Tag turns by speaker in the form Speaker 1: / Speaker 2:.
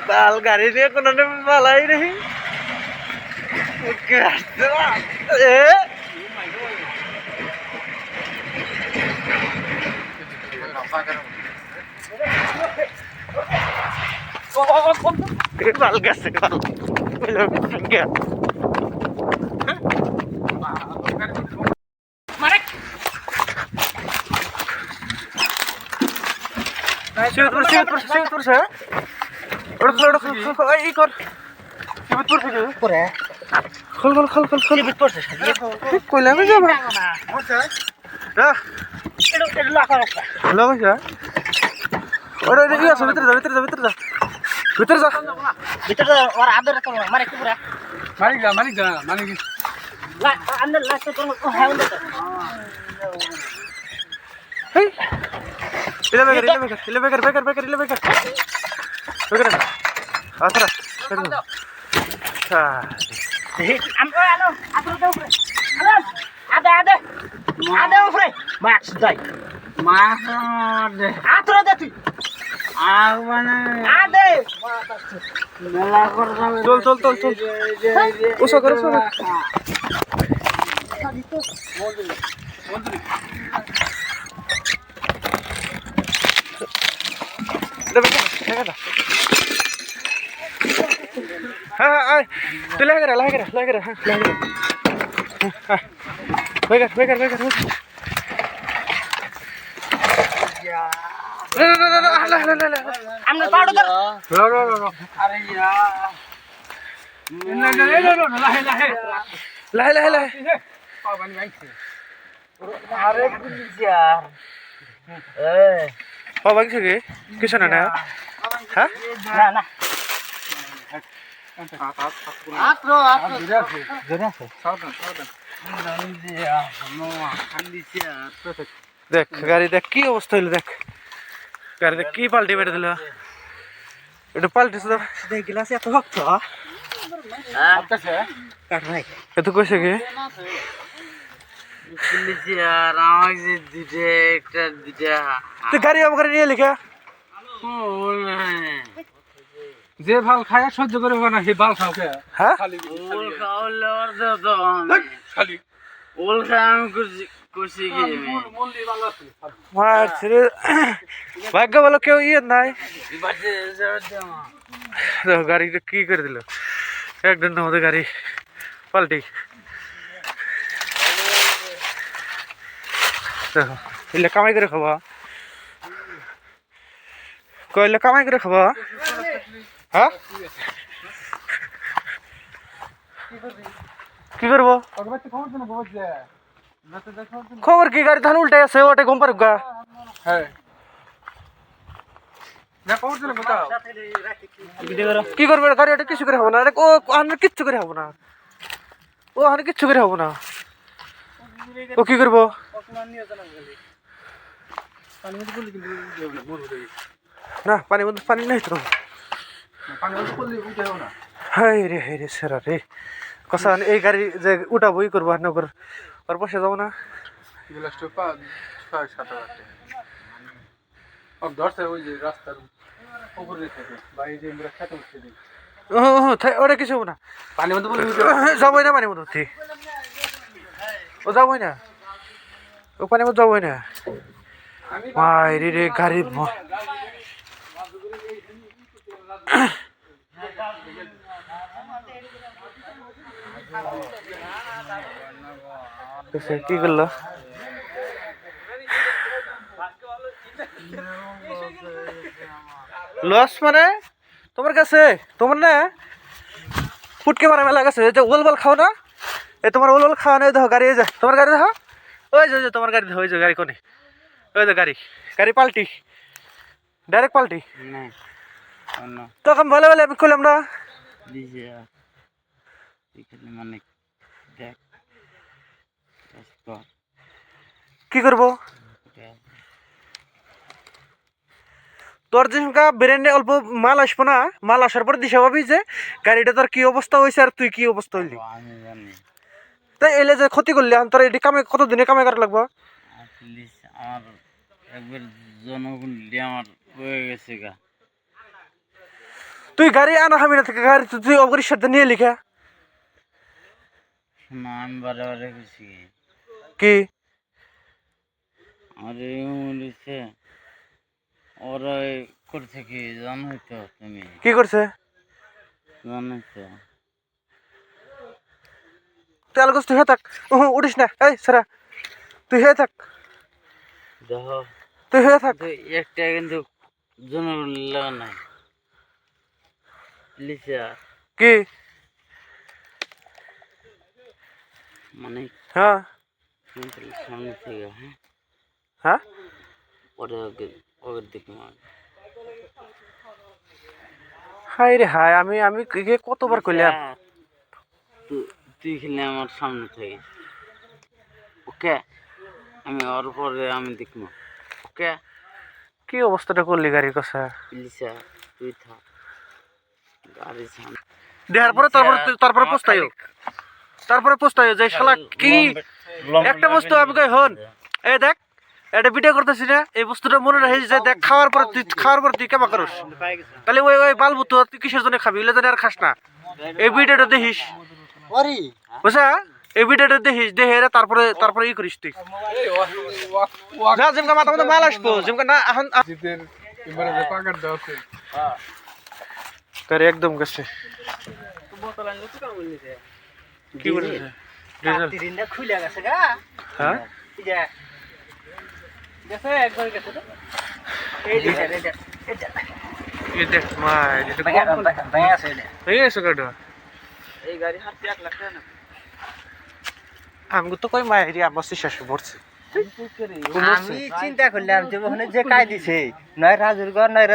Speaker 1: बाल गाड़ी ने कोनो ने बाल आई नहीं ए बाल कैसे बाल क्या शिवपुर से कोयला में जा भीतर जा और आदर कर मारे की पूरा मालिक अंदर लास्ट तो है उधर हे इले बेकर आसरा हमको आलो आसरा दे ऊपर आदे ऊपर मार्क्स दाई दे आसरा दे तू आगवाने आदे मेला कर चल उसो कर हाँ तू लेकर हमने पाड़ उधर अरे यार लाहे अरे यार पाव बांग से किशन है ना हाँ ना देख गाड़ी देख की अवस्था हইল देख गाड़ी देख की पाल्टी मेरे दिल এটা পাল্টে তো দেখ গ্লাস এত শক্ত আটকাছে কাট ভাই এত কইছে কি পুলিশ আর আমাকে যে দিতে একটা দিতে তুই গাড়ি আমাকে নিয়ে লিখা যে ভাল খায় সহ্য করে না হে ভাল খাও কে হ্যাঁ খালি ওল খাওলে আর দাও খালি ওল খায় আমি কুছি কি মন্ডি ভালো আছে মার ছেড়ে ভাগ্য ভালো কেউ ইয়ে নাই বাজে যাও গাড়ি কি করে দিল একদম আমাদের গাড়ি পাল্টি দেখো ইলে কামাই করে খাবা কইলে কামাই করে খাবা হ্যাঁ কি করবো খবর কি গাড়ি ধান উল্টে আছে ওটা ঘুম পারুক গা কি করবে গাড়ি ওটা কিছু করে হবো না ও কিচ্ছু করে হবো না ও আর কিচ্ছু করে হবো না ও কি করবো না পানি নাই তো হাই রে সেরা রে কষা এই গাড়ি যে উঠা বই করবো আর নগর আর বসে যাবো না ওটা কিছু হবো না পানি মধ্যে যাবোই না পানির মধ্যে ও যাবোই না ও পানির মধ্যে যাবোই না ভাই রে গাড়ি কি করলো লস মানে তোমার কাছে তোমার না ফুটকে মারা মেলা গেছে যে ওলবল খাও না এই তোমার ওলবল খাওয়া নেই দেখো গাড়ি যা তোমার গাড়ি দেখো ওই যে তোমার গাড়ি দেখো ওই যে গাড়ি কোনে ওই যে গাড়ি পাল্টি ডাইরেক্ট পাল্টি তখন ভালো আমি করলাম না মানে কি করবো
Speaker 2: তোর যে ব্রেনে অল্প মাল আসবো না, মাল আসার পরে দিশা পাবি যে গাড়িটা তোর কি অবস্থা হয়েছে আর তুই কি অবস্থা হইলি।
Speaker 1: আমি জানি
Speaker 2: তাই এলে যে ক্ষতি করলি তোর এটি কামে কতদিনে কামে করা লাগবো?
Speaker 1: প্লিজ আমার একবার জনগণলি আমার হয়ে গেছে গা।
Speaker 2: তুই গাড়ি আনা খাবি না থেকে গাড়ি তুই অগরির সাথে নিয়ে লিখা
Speaker 1: না আমি বারে বারে গেছি
Speaker 2: কি
Speaker 1: আমার এই বলেছে ওরা করছে কি জানোই তো তুমি,
Speaker 2: কি করছে?
Speaker 1: জানোই তো।
Speaker 2: তুই আলগোস তুই হয়ে থাক, উঠিস না, এই সারা তুই হয়ে থাক,
Speaker 1: দেখো
Speaker 2: তুই হয়ে থাক।
Speaker 1: একটা কিন্তু জনগণ লাগা নাই লিসা
Speaker 2: কি
Speaker 1: মানে
Speaker 2: হ্যাঁ
Speaker 1: সামনে থেকে হ্যাঁ
Speaker 2: হ্যাঁ
Speaker 1: ওরে ওর দিকে মার।
Speaker 2: হাই রে হাই, আমি আমি কতবার কইলাম
Speaker 1: তুই খেলে আমার সামনে থেকে ওকে, আমি ওর পরে আমি দেখবো ওকে।
Speaker 2: কি অবস্থাটা করলি গাড়ির কথা?
Speaker 1: লিসা তুই থাক গাড়ি সামনে
Speaker 2: দেখার পরে তারপরে পস্তাইও, তারপরে পস্তাইও যে শালা কি একটা বস্তু আমি কই হন এই দেখ এটা ভিডিও করতেছি না, এই বস্তুটা মনে রাখিস যে দেখ খাওয়ার পর তুই কেমন করস, তাহলে ওই ওই বালবু তুই কিসের জন্য খাবি, এগুলো জানি আর খাস না। এই ভিডিওটা দেখিস বুঝা, এই ভিডিওটা দেখিস দেখে তারপরে ই করিস তুই না। যেমন মাথা মধ্যে মাল আসবো যেমন না এখন তার একদম গেছে কি বলছিস
Speaker 3: খুলে গেছে গা।
Speaker 2: হ্যাঁ
Speaker 3: গেছে একবার গেছে তো এই
Speaker 2: এই দেখ মা এটা
Speaker 3: ভাই আছে
Speaker 2: এই এসে কাটো
Speaker 3: এই গাড়ি হাতে 1 লাখ টাকা না।
Speaker 2: আমি তো কই মায়েরি আমার শেষ পড়ছে।
Speaker 3: আমি চিন্তা করলাম যে ওখানে যে কাই দিছে নয় রাজুর ঘর নয়